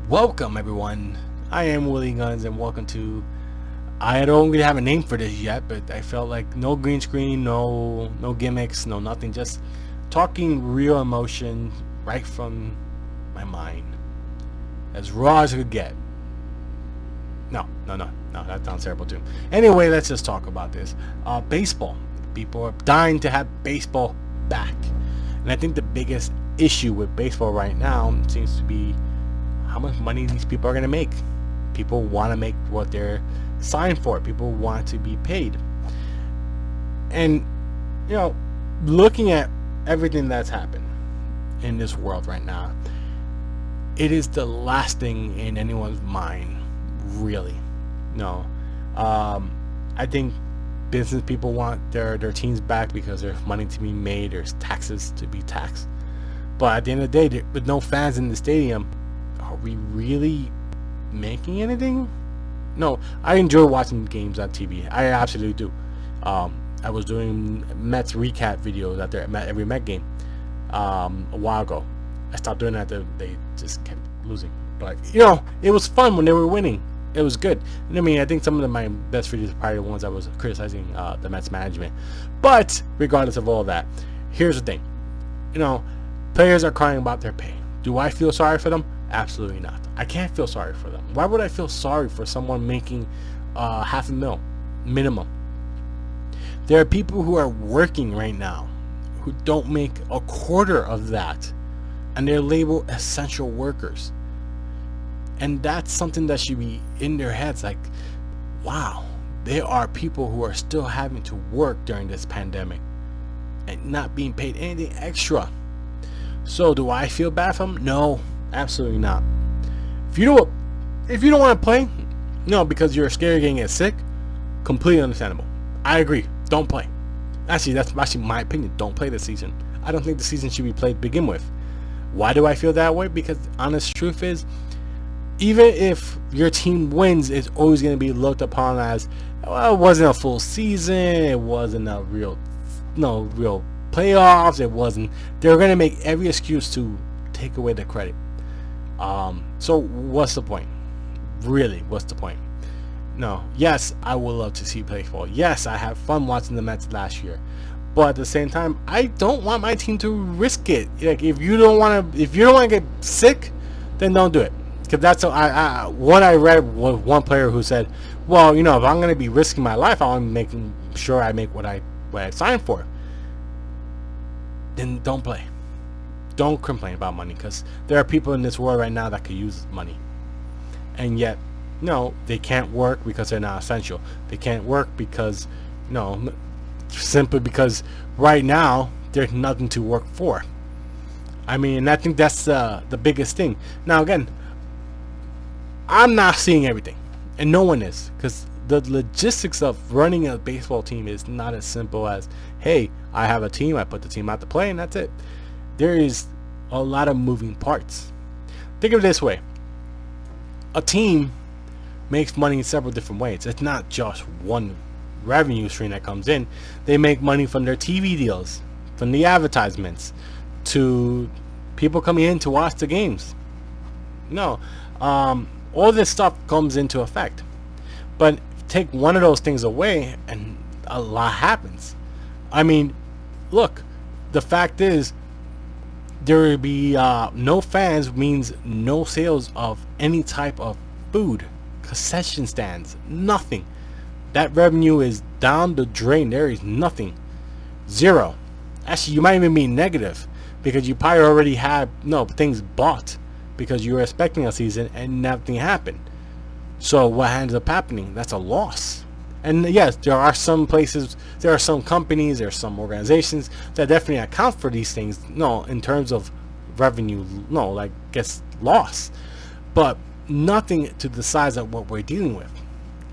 Welcome everyone. I am WillyGunz and welcome to. I don't really have a name for this yet, but I felt like no green screen, no gimmicks, no nothing. Just talking real emotion right from my mind, as raw as it could get. No. That sounds terrible too. Anyway, let's just talk about this. Baseball. People are dying to have baseball back, and I think the biggest issue with baseball right now seems to be how much money these people are going to make. People want to make what they're signed for. People want to be paid. And, looking at everything that's happened in this world right now, it is the last thing in anyone's mind, really. No. I think business people want their teams back because there's money to be made, there's taxes to be taxed. But at the end of the day, with no fans in the stadium, are we really making anything? No, I enjoy watching games on TV. I absolutely do. I was doing Mets recap videos out there at every Met game a while ago. I stopped doing that. They just kept losing. But, it was fun when they were winning. It was good. I mean, I think some of my best videos are probably the ones I was criticizing the Mets management. But regardless of all that, here's the thing. Players are crying about their pay. Do I feel sorry for them? Absolutely not. I can't feel sorry for them. Why would I feel sorry for someone making $500,000 minimum? There are people who are working right now who don't make a quarter of that, and they're labeled essential workers. And that's something that should be in their heads, like, wow, there are people who are still having to work during this pandemic and not being paid anything extra. So do I feel bad for them? No, absolutely not. If you don't want to play, because you're scared of getting sick, completely understandable. I agree. Don't play. Actually, that's actually my opinion. Don't play this season. I don't think the season should be played to begin with. Why do I feel that way? Because honest truth is, even if your team wins, it's always going to be looked upon as, well, it wasn't a full season. It wasn't a real playoffs. It wasn't. They're going to make every excuse to take away the credit. So what's the point? Really, what's the point? No. Yes, I would love to see baseball. Yes, I have fun watching the Mets last year. But at the same time, I don't want my team to risk it. Like, if you don't want to get sick, then don't do it. Because that's I read one player who said, well, if I'm going to be risking my life, I'm making sure I make what I signed for. Then don't play. Don't complain about money, because there are people in this world right now that could use money, and yet they can't work because they're not essential. They can't work because simply because right now there's nothing to work for. I mean, and I think that's the biggest thing. Now again, I'm not seeing everything, and no one is, because the logistics of running a baseball team is not as simple as, hey, I have a team, I put the team out to play, and that's it. There is a lot of moving parts. Think of it this way. A team makes money in several different ways. It's not just one revenue stream that comes in. They make money from their TV deals, from the advertisements, to people coming in to watch the games. All this stuff comes into effect. But take one of those things away and a lot happens. I mean, look, the fact is, there will be no fans means no sales of any type of food, concession stands, nothing. That revenue is down the drain. There is nothing. Zero. Actually, you might even be negative, because you probably already have things bought because you were expecting a season and nothing happened. So what ends up happening? That's a loss. And yes, there are some places, there are some companies, there are some organizations that definitely account for these things. In terms of revenue, gets lost. But nothing to the size of what we're dealing with.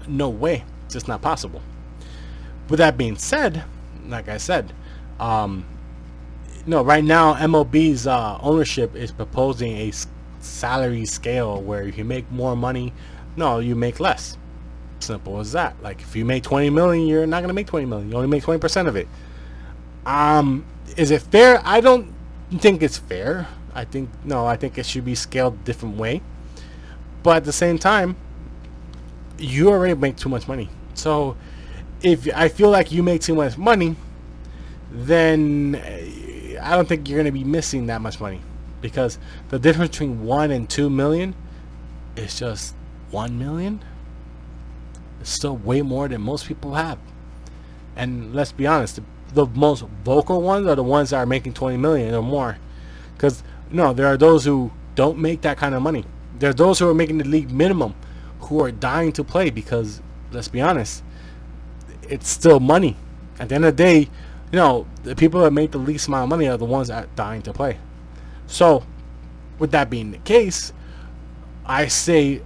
No way. It's just not possible. With that being said, like I said, right now MLB's ownership is proposing a salary scale where if you make more money, you make less. Simple as that. Like, if you make 20 million, you're not going to make 20 million. You only make 20% of it. Is it fair? I don't think it's fair. I think it should be scaled a different way. But at the same time, you already make too much money. So if I feel like you make too much money, then I don't think you're going to be missing that much money, because the difference between 1 and 2 million is just 1 million. It's still way more than most people have. And let's be honest, the most vocal ones are the ones that are making 20 million or more, because there are those who don't make that kind of money. There are those who are making the league minimum who are dying to play, because let's be honest, it's still money. At the end of the day, the people that make the least amount of money are the ones that are dying to play. So with that being the case, I say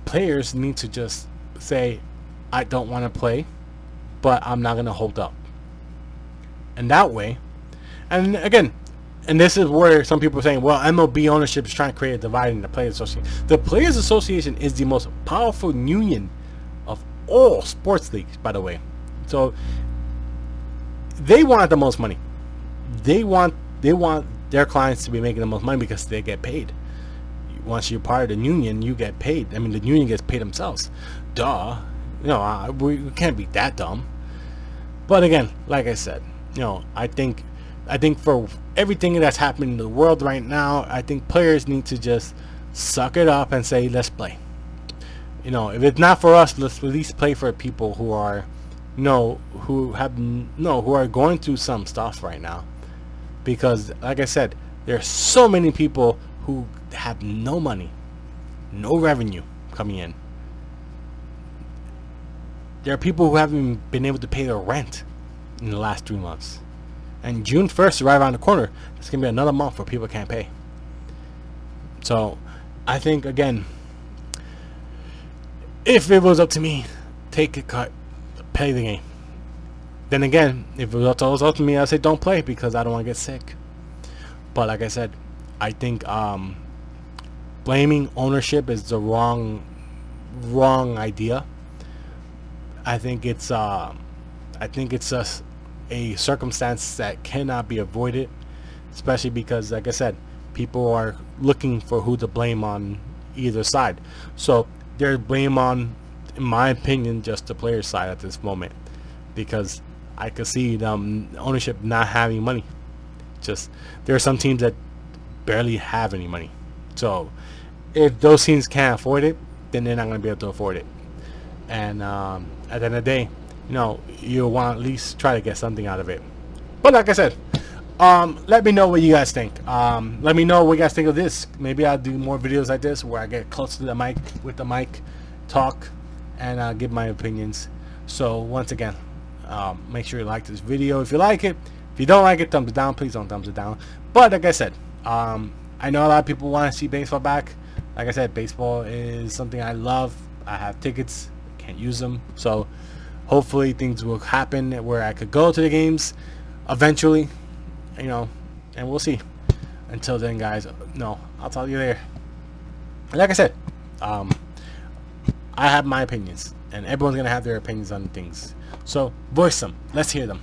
players need to just say, I don't want to play, but I'm not going to hold up. And that way, and again, and this is where some people are saying, well, MLB ownership is trying to create a divide in the Players Association. The Players Association is the most powerful union of all sports leagues, by the way. So they want the most money. They want their clients to be making the most money because they get paid. Once you're part of the union, you get paid. I mean, the union gets paid themselves. Duh. We can't be that dumb. But again, like I said, I think for everything that's happening in the world right now, I think players need to just suck it up and say, let's play. If it's not for us, let's at least play for people who are who are going through some stuff right now. Because like I said, there's so many people who have no money, no revenue coming in. There are people who haven't been able to pay their rent in the last 3 months. And June 1st is right around the corner. It's going to be another month where people can't pay. So I think, again, if it was up to me, take a cut, play the game. Then again, if it was up to me, I'd say don't play, because I don't want to get sick. But like I said, I think blaming ownership is the wrong idea. I think it's just a circumstance that cannot be avoided, especially because, like I said, people are looking for who to blame on either side. So they're blame on, in my opinion, just the player side at this moment, because I could see ownership not having money. Just there are some teams that barely have any money. So if those teams can't afford it, then they're not going to be able to afford it. And at the end of the day, you want to at least try to get something out of it. But like I said, let me know what you guys think. Let me know what you guys think of this. Maybe I'll do more videos like this where I get close to the mic, with the mic, talk, and give my opinions. So once again, make sure you like this video if you like it. If you don't like it, thumbs it down. Please don't thumbs it down. But like I said, I know a lot of people want to see baseball back. Like I said, baseball is something I love. I have tickets, can't use them. So hopefully things will happen where I could go to the games eventually, and we'll see. Until then, guys, I'll talk to you there. And like I said, I have my opinions, and everyone's gonna have their opinions on things. So voice them. Let's hear them.